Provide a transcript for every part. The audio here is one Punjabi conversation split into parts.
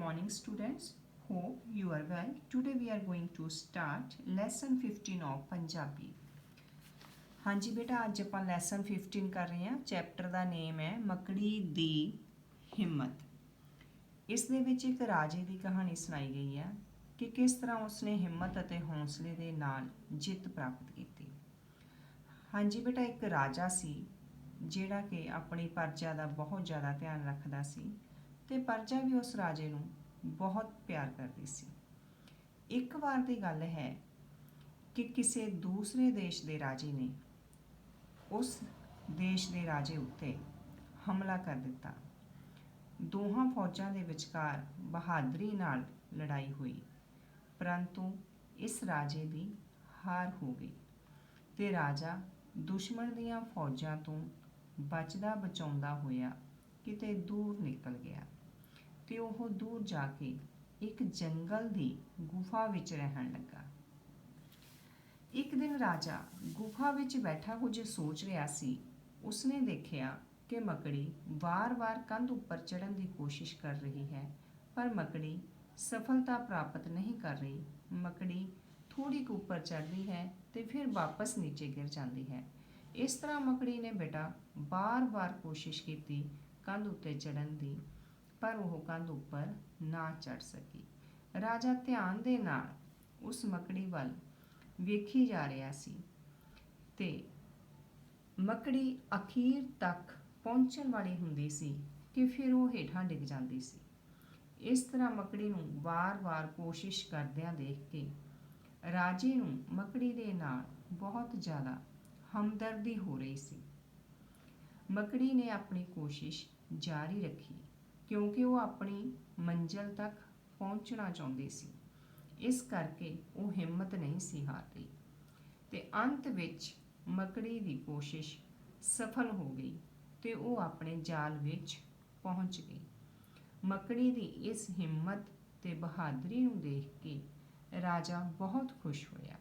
morning students. Hope you are well. Today we are going to start lesson 15 of Punjabi. हाँ जी बेटा अज ਆਪਾਂ ਲੈਸਨ 15 ਕਰ ਰਹੇ ਹਾਂ। ਚੈਪਟਰ ਦਾ ਨੇਮ ਹੈ ਮੱਕੜੀ ਦੀ ਹਿੰਮਤ। ਇਸ ਦੇ ਵਿੱਚ ਇੱਕ ਰਾਜੇ ਦੀ ਕਹਾਣੀ ਸੁਣਾਈ ਗਈ ਹੈ ਕਿ ਕਿਸ ਤਰ੍ਹਾਂ ਉਸਨੇ ਹਿੰਮਤ ਅਤੇ ਹੌਸਲੇ ਦੇ ਨਾਲ ਜਿੱਤ ਪ੍ਰਾਪਤ ਕੀਤੀ। हाँ जी बेटा एक राजा ਸੀ ਜਿਹੜਾ ਕਿ ਆਪਣੀ ਪ੍ਰਜਾ ਦਾ ਬਹੁਤ ਜ਼ਿਆਦਾ ਧਿਆਨ ਰੱਖਦਾ ਸੀ ਤੇ ਪ੍ਰਜਾ ਵੀ ਉਸ ਰਾਜੇ ਨੂੰ ਬਹੁਤ ਪਿਆਰ ਕਰਦੀ ਸੀ। ਇੱਕ ਵਾਰ ਦੀ ਗੱਲ ਹੈ ਕਿ ਕਿਸੇ ਦੂਸਰੇ ਦੇਸ਼ ਦੇ ਰਾਜੇ ਨੇ ਉਸ ਦੇਸ਼ ਦੇ ਰਾਜੇ ਉੱਤੇ ਹਮਲਾ ਕਰ ਦਿੱਤਾ। ਦੋਹਾਂ ਫੌਜਾਂ ਦੇ ਵਿਚਕਾਰ ਬਹਾਦਰੀ ਨਾਲ ਲੜਾਈ ਹੋਈ, ਪਰੰਤੂ ਇਸ ਰਾਜੇ ਦੀ ਹਾਰ ਹੋ ਗਈ ਤੇ ਰਾਜਾ ਦੁਸ਼ਮਣ ਦੀਆਂ ਫੌਜਾਂ ਤੋਂ ਬਚਦਾ ਬਚਾਉਂਦਾ ਹੋਇਆ ਕਿਤੇ ਦੂਰ ਨਿਕਲ ਗਿਆ ਤੇ ਉਹ ਦੂਰ ਜਾ ਕੇ ਇੱਕ ਜੰਗਲ ਦੀ ਗੁਫਾ ਵਿੱਚ ਰਹਿਣ ਲੱਗਾ। ਇੱਕ ਦਿਨ ਰਾਜਾ ਗੁਫਾ ਵਿੱਚ ਬੈਠਾ ਕੁਝ ਸੋਚ ਰਿਹਾ ਸੀ। ਉਸਨੇ ਦੇਖਿਆ ਕਿ ਮੱਕੜੀ ਵਾਰ-ਵਾਰ ਕੰਧ ਉੱਪਰ ਚੜ੍ਹਨ ਦੀ ਕੋਸ਼ਿਸ਼ ਕਰ ਰਹੀ ਹੈ, ਪਰ ਮੱਕੜੀ ਸਫਲਤਾ ਪ੍ਰਾਪਤ ਨਹੀਂ ਕਰ ਰਹੀ। ਮੱਕੜੀ ਥੋੜੀ ਕੁ ਉੱਪਰ ਚੜ੍ਹਦੀ ਹੈ ਤੇ ਫਿਰ ਵਾਪਸ ਨੀਚੇ ਗਿਰ ਜਾਂਦੀ ਹੈ। ਇਸ ਤਰ੍ਹਾਂ ਮੱਕੜੀ ਨੇ ਬੇਟਾ ਬਾਰ-ਬਾਰ ਕੋਸ਼ਿਸ਼ ਕੀਤੀ ਕੰਧ ਉੱਤੇ ਚੜ੍ਹਨ ਦੀ, ਪਰ ਉਹ ਕੰਧ ਉੱਪਰ ਨਾ ਚੜ੍ਹ ਸਕੀ। ਰਾਜਾ ਧਿਆਨ ਦੇ ਨਾਲ ਉਸ ਮੱਕੜੀ ਵੱਲ ਵੇਖੀ ਜਾ ਰਿਹਾ ਸੀ ਤੇ ਮੱਕੜੀ ਅਖੀਰ ਤੱਕ ਪਹੁੰਚਣ ਵਾਲੀ ਹੁੰਦੀ ਸੀ ਕਿ ਫਿਰ ਉਹ ਹੇਠਾਂ ਡਿੱਗ ਜਾਂਦੀ ਸੀ। ਇਸ ਤਰ੍ਹਾਂ ਮੱਕੜੀ ਨੂੰ ਵਾਰ-ਵਾਰ ਕੋਸ਼ਿਸ਼ ਕਰਦਿਆਂ ਦੇਖ ਕੇ ਰਾਜੇ ਨੂੰ ਮੱਕੜੀ ਦੇ ਨਾਲ ਬਹੁਤ ਜ਼ਿਆਦਾ ਹਮਦਰਦੀ ਹੋ ਰਹੀ ਸੀ। ਮੱਕੜੀ ਨੇ ਆਪਣੀ ਕੋਸ਼ਿਸ਼ ਜਾਰੀ ਰੱਖੀ ਕਿਉਂਕਿ ਉਹ ਆਪਣੀ ਮੰਜ਼ਿਲ ਤੱਕ ਪਹੁੰਚਣਾ ਚਾਹੁੰਦੀ ਸੀ। ਇਸ ਕਰਕੇ ਉਹ ਹਿੰਮਤ ਨਹੀਂ ਸੀ ਹਾਰ ਰਹੀ ਤੇ ਅੰਤ ਵਿੱਚ ਮੱਕੜੀ ਦੀ ਕੋਸ਼ਿਸ਼ ਸਫਲ ਹੋ ਗਈ ਤੇ ਉਹ ਆਪਣੇ ਜਾਲ ਵਿੱਚ ਪਹੁੰਚ ਗਈ। ਮੱਕੜੀ ਦੀ ਇਸ ਹਿੰਮਤ ਤੇ ਬਹਾਦਰੀ ਨੂੰ ਦੇਖ ਕੇ ਰਾਜਾ ਬਹੁਤ ਖੁਸ਼ ਹੋਇਆ।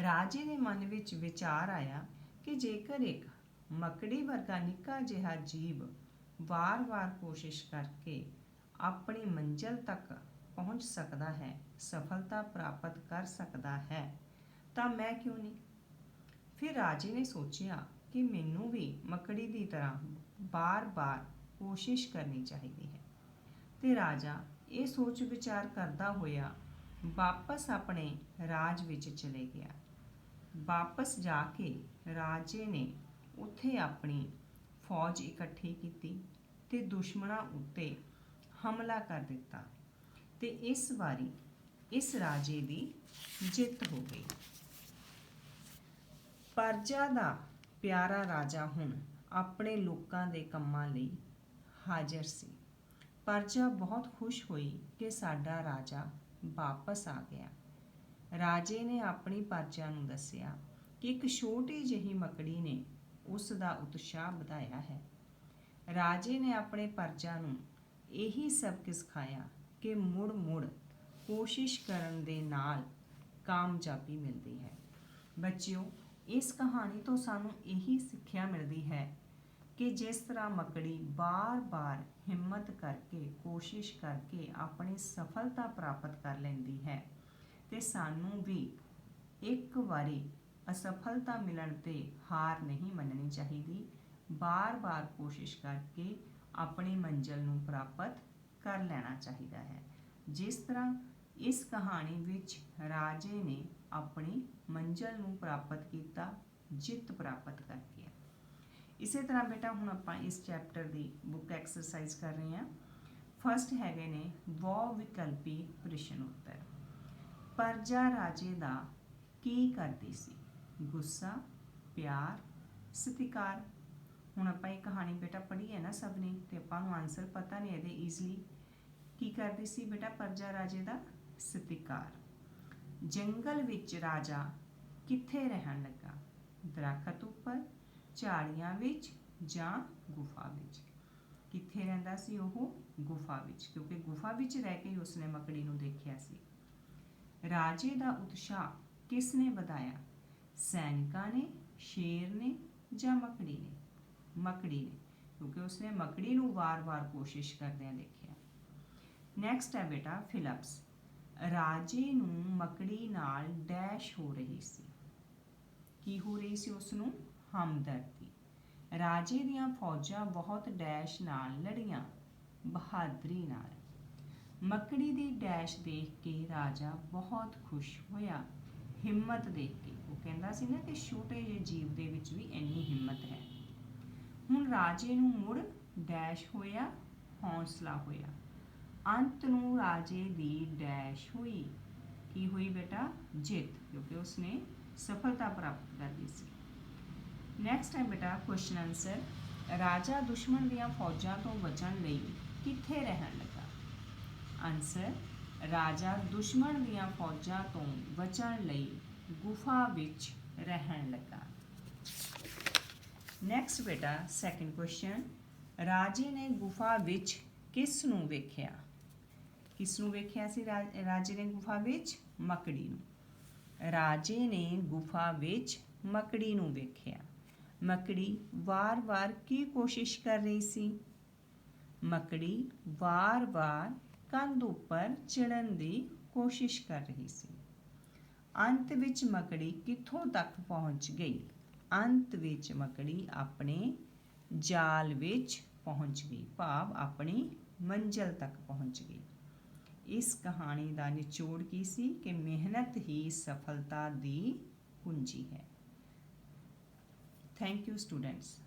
ਰਾਜੇ ਦੇ ਮਨ ਵਿੱਚ ਵਿਚਾਰ ਆਇਆ ਕਿ ਜੇਕਰ ਇੱਕ ਮੱਕੜੀ ਵਰਗਾ ਨਿੱਕਾ ਜਿਹਾ ਜੀਵ ਵਾਰ-ਵਾਰ ਕੋਸ਼ਿਸ਼ ਕਰਕੇ ਆਪਣੀ ਮੰਜ਼ਿਲ ਤੱਕ ਪਹੁੰਚ ਸਕਦਾ ਹੈ, ਸਫਲਤਾ ਪ੍ਰਾਪਤ ਕਰ ਸਕਦਾ ਹੈ, ਤਾਂ ਮੈਂ ਕਿਉਂ ਨਹੀਂ। ਫਿਰ ਰਾਜੇ ਨੇ ਸੋਚਿਆ ਕਿ ਮੈਨੂੰ ਵੀ ਮੱਕੜੀ ਦੀ ਤਰ੍ਹਾਂ ਬਾਰ-ਬਾਰ ਕੋਸ਼ਿਸ਼ ਕਰਨੀ ਚਾਹੀਦੀ ਹੈ ਤੇ ਰਾਜਾ ਇਹ ਸੋਚ ਵਿਚਾਰ ਕਰਦਾ ਹੋਇਆ ਵਾਪਸ ਆਪਣੇ ਰਾਜ ਵਿੱਚ ਚਲੇ ਗਿਆ। ਵਾਪਸ ਜਾ ਕੇ ਰਾਜੇ ਨੇ ਉੱਥੇ ਆਪਣੀ ਫੌਜ ਇਕੱਠੀ ਕੀਤੀ ਤੇ ਦੁਸ਼ਮਣਾਂ ਉੱਤੇ ਹਮਲਾ ਕਰ ਦਿੱਤਾ ਤੇ ਇਸ ਵਾਰੀ ਇਸ ਰਾਜੇ ਦੀ ਜਿੱਤ ਹੋ ਗਈ। ਪ੍ਰਜਾ ਦਾ ਪਿਆਰਾ ਰਾਜਾ ਹੁਣ ਆਪਣੇ ਲੋਕਾਂ ਦੇ ਕੰਮਾਂ ਲਈ ਹਾਜ਼ਰ ਸੀ। ਪ੍ਰਜਾ ਬਹੁਤ ਖੁਸ਼ ਹੋਈ ਕਿ ਸਾਡਾ ਰਾਜਾ ਵਾਪਸ ਆ ਗਿਆ। ਰਾਜੇ ਨੇ ਆਪਣੀ ਪ੍ਰਜਾ ਨੂੰ ਦੱਸਿਆ ਕਿ ਇੱਕ ਛੋਟੀ ਜਿਹੀ ਮੱਕੜੀ ਨੇ ਉਸ ਦਾ ਉਤਸ਼ਾਹ ਵਧਾਇਆ ਹੈ। ਰਾਜੇ ਨੇ ਆਪਣੇ ਪ੍ਰਜਾ ਨੂੰ ਇਹੀ ਸਬਕ ਸਿਖਾਇਆ ਕਿ ਮੁੜ-ਮੁੜ ਕੋਸ਼ਿਸ਼ ਕਰਨ ਦੇ ਨਾਲ ਕਾਮਯਾਬੀ ਮਿਲਦੀ ਹੈ। ਬੱਚਿਓ, ਇਸ ਕਹਾਣੀ ਤੋਂ ਸਾਨੂੰ ਇਹੀ ਸਿੱਖਿਆ ਮਿਲਦੀ ਹੈ ਕਿ ਜਿਸ ਤਰ੍ਹਾਂ ਮੱਕੜੀ ਬਾਰ-ਬਾਰ ਹਿੰਮਤ ਕਰਕੇ ਕੋਸ਼ਿਸ਼ ਕਰਕੇ ਆਪਣੀ ਸਫਲਤਾ ਪ੍ਰਾਪਤ ਕਰ ਲੈਂਦੀ ਹੈ ਤੇ ਸਾਨੂੰ ਵੀ ਇੱਕ ਵਾਰੀ ਅਸਫਲਤਾ ਮਿਲਣ 'ਤੇ ਹਾਰ ਨਹੀਂ ਮੰਨਣੀ ਚਾਹੀਦੀ। ਬਾਰ-ਬਾਰ ਕੋਸ਼ਿਸ਼ ਕਰਕੇ ਆਪਣੀ ਮੰਜ਼ਿਲ ਨੂੰ ਪ੍ਰਾਪਤ ਕਰ ਲੈਣਾ ਚਾਹੀਦਾ ਹੈ। ਜਿਸ ਤਰ੍ਹਾਂ ਇਸ ਕਹਾਣੀ ਵਿੱਚ ਰਾਜੇ ਨੇ ਆਪਣੀ ਮੰਜ਼ਿਲ ਨੂੰ ਪ੍ਰਾਪਤ ਕੀਤਾ, ਜਿੱਤ ਪ੍ਰਾਪਤ ਕਰਕੇ। ਇਸੇ ਤਰ੍ਹਾਂ ਬੇਟਾ ਹੁਣ ਆਪਾਂ ਇਸ ਚੈਪਟਰ ਦੀ ਬੁੱਕ ਐਕਸਰਸਾਈਜ਼ ਕਰ ਰਹੇ ਹਾਂ। ਫਸਟ ਹੈਗੇ ਨੇ ਬਹੁ ਵਿਕਲਪੀ ਪ੍ਰਸ਼ਨ ਉੱਤਰ। ਪ੍ਰਜਾ ਰਾਜੇ ਦਾ ਕੀ ਕਰਦੀ ਸੀ? ਗੁੱਸਾ, ਪਿਆਰ, ਸਤਿਕਾਰ। ਹੁਣ ਆਪਾਂ ਇਹ ਕਹਾਣੀ ਬੇਟਾ ਪੜ੍ਹੀ ਹੈ ਨਾ ਸਭ ਨੇ, ਤੇ ਆਪਾਂ ਨੂੰ ਆਨਸਰ ਪਤਾ ਨਹੀਂ ਇਹਦੇ ਈਜ਼ਲੀ। ਕੀ ਕਰਦੀ ਸੀ ਬੇਟਾ ਪ੍ਰਜਾ ਰਾਜੇ ਦਾ? ਸਤਿਕਾਰ। ਜੰਗਲ ਵਿੱਚ ਰਾਜਾ ਕਿੱਥੇ ਰਹਿਣ ਲੱਗਾ? ਦਰੱਖਤ ਉੱਪਰ, ਝਾੜੀਆਂ ਵਿੱਚ ਜਾਂ ਗੁਫਾ ਵਿੱਚ? ਕਿੱਥੇ ਰਹਿੰਦਾ ਸੀ ਉਹ? ਗੁਫਾ ਵਿੱਚ, ਕਿਉਂਕਿ ਗੁਫਾ ਵਿੱਚ ਰਹਿ ਕੇ ਹੀ ਉਸਨੇ ਮੱਕੜੀ ਨੂੰ ਦੇਖਿਆ ਸੀ। ਰਾਜੇ ਦਾ ਉਤਸ਼ਾਹ ਕਿਸ ਨੇ ਵਧਾਇਆ? ਸੈਨਿਕਾਂ ਨੇ, ਸ਼ੇਰ ਨੇ ਜਾਂ ਮੱਕੜੀ ਨੇ? ਮੱਕੜੀ ਨੇ, ਕਿਉਂਕਿ ਉਸਨੇ ਮੱਕੜੀ ਨੂੰ ਵਾਰ-ਵਾਰ ਕੋਸ਼ਿਸ਼ ਕਰਦਿਆਂ ਦੇਖਿਆ। ਨੈਕਸਟ ਹੈ ਬੇਟਾ ਫਿਲਪਸ। ਰਾਜੇ ਨੂੰ ਮਕੜੀ ਨਾਲ ਡੈਸ਼ ਹੋ ਰਹੀ ਸੀ। ਕੀ ਹੋ ਰਹੀ ਸੀ ਉਸ ਨੂੰ? ਹਮਦਰਦੀ। ਰਾਜੇ ਦੀਆਂ ਫੌਜਾਂ ਬਹੁਤ ਡੈਸ਼ ਨਾਲ ਲੜੀਆਂ, ਬਹਾਦਰੀ ਨਾਲ। ਮੱਕੜੀ ਦੀ ਡੈਸ਼ ਦੇਖ ਕੇ ਰਾਜਾ ਬਹੁਤ ਖੁਸ਼ ਹੋਇਆ, ਹਿੰਮਤ ਦੇਖ ਕੇ। ਉਹ ਕਹਿੰਦਾ ਸੀ ਨਾ ਕਿ ਛੋਟੇ ਜਿਹੇ ਜੀਵ ਦੇ ਵਿੱਚ ਵੀ ਇੰਨੀ ਹਿੰਮਤ ਹੈ। ਹੁਣ ਰਾਜੇ ਨੂੰ ਮੁੜ ਡੈਸ਼ ਹੋਇਆ, ਹੌਸਲਾ ਹੋਇਆ। ਅੰਤ ਨੂੰ ਰਾਜੇ ਦੀ ਡੈਸ਼ ਹੋਈ। ਕੀ ਹੋਈ ਬੇਟਾ? ਜਿੱਤ, ਕਿਉਂਕਿ ਉਸਨੇ ਸਫਲਤਾ ਪ੍ਰਾਪਤ ਕਰ ਲਈ ਸੀ। ਨੈਕਸਟ ਹੈ ਬੇਟਾ ਕੁਐਸਚਨ ਆਨਸਰ। ਰਾਜਾ ਦੁਸ਼ਮਣ ਦੀਆਂ ਫੌਜਾਂ ਤੋਂ ਬਚਣ ਲਈ ਕਿੱਥੇ ਰਹਿਣ ਲੱਗਾ? ਆਨਸਰ, ਰਾਜਾ ਦੁਸ਼ਮਣ ਦੀਆਂ ਫੌਜਾਂ ਤੋਂ ਬਚਣ ਲਈ ਗੁਫਾ ਵਿੱਚ ਰਹਿਣ ਲੱਗਾ। ਨੈਕਸਟ ਬੇਟਾ ਸੈਕਿੰਡ ਕੁਐਸਚਨ। ਰਾਜੇ ਨੇ ਗੁਫਾ ਵਿੱਚ ਕਿਸ ਨੂੰ ਵੇਖਿਆ? ਕਿਸ ਨੂੰ ਵੇਖਿਆ ਸੀ ਰਾਜੇ ਨੇ ਗੁਫਾ ਵਿੱਚ? ਮੱਕੜੀ ਨੂੰ। ਰਾਜੇ ਨੇ ਗੁਫਾ ਵਿੱਚ ਮੱਕੜੀ ਨੂੰ ਵੇਖਿਆ। ਮੱਕੜੀ ਵਾਰ-ਵਾਰ ਕੀ ਕੋਸ਼ਿਸ਼ ਕਰ ਰਹੀ ਸੀ? ਮੱਕੜੀ ਵਾਰ-ਵਾਰ ਕੰਧ ਉੱਪਰ ਚੜ੍ਹਨ ਦੀ ਕੋਸ਼ਿਸ਼ ਕਰ ਰਹੀ ਸੀ। ਅੰਤ ਵਿੱਚ ਮੱਕੜੀ ਕਿੱਥੋਂ ਤੱਕ ਪਹੁੰਚ ਗਈ? ਅੰਤ ਵਿੱਚ ਮੱਕੜੀ ਆਪਣੇ ਜਾਲ ਵਿੱਚ ਪਹੁੰਚ ਗਈ, ਭਾਵ ਆਪਣੀ ਮੰਜ਼ਿਲ ਤੱਕ ਪਹੁੰਚ ਗਈ। ਇਸ ਕਹਾਣੀ ਦਾ ਨਿਚੋੜ ਕੀ ਸੀ? ਕਿ ਮਿਹਨਤ ਹੀ ਸਫਲਤਾ ਦੀ ਕੁੰਜੀ ਹੈ। Thank you students.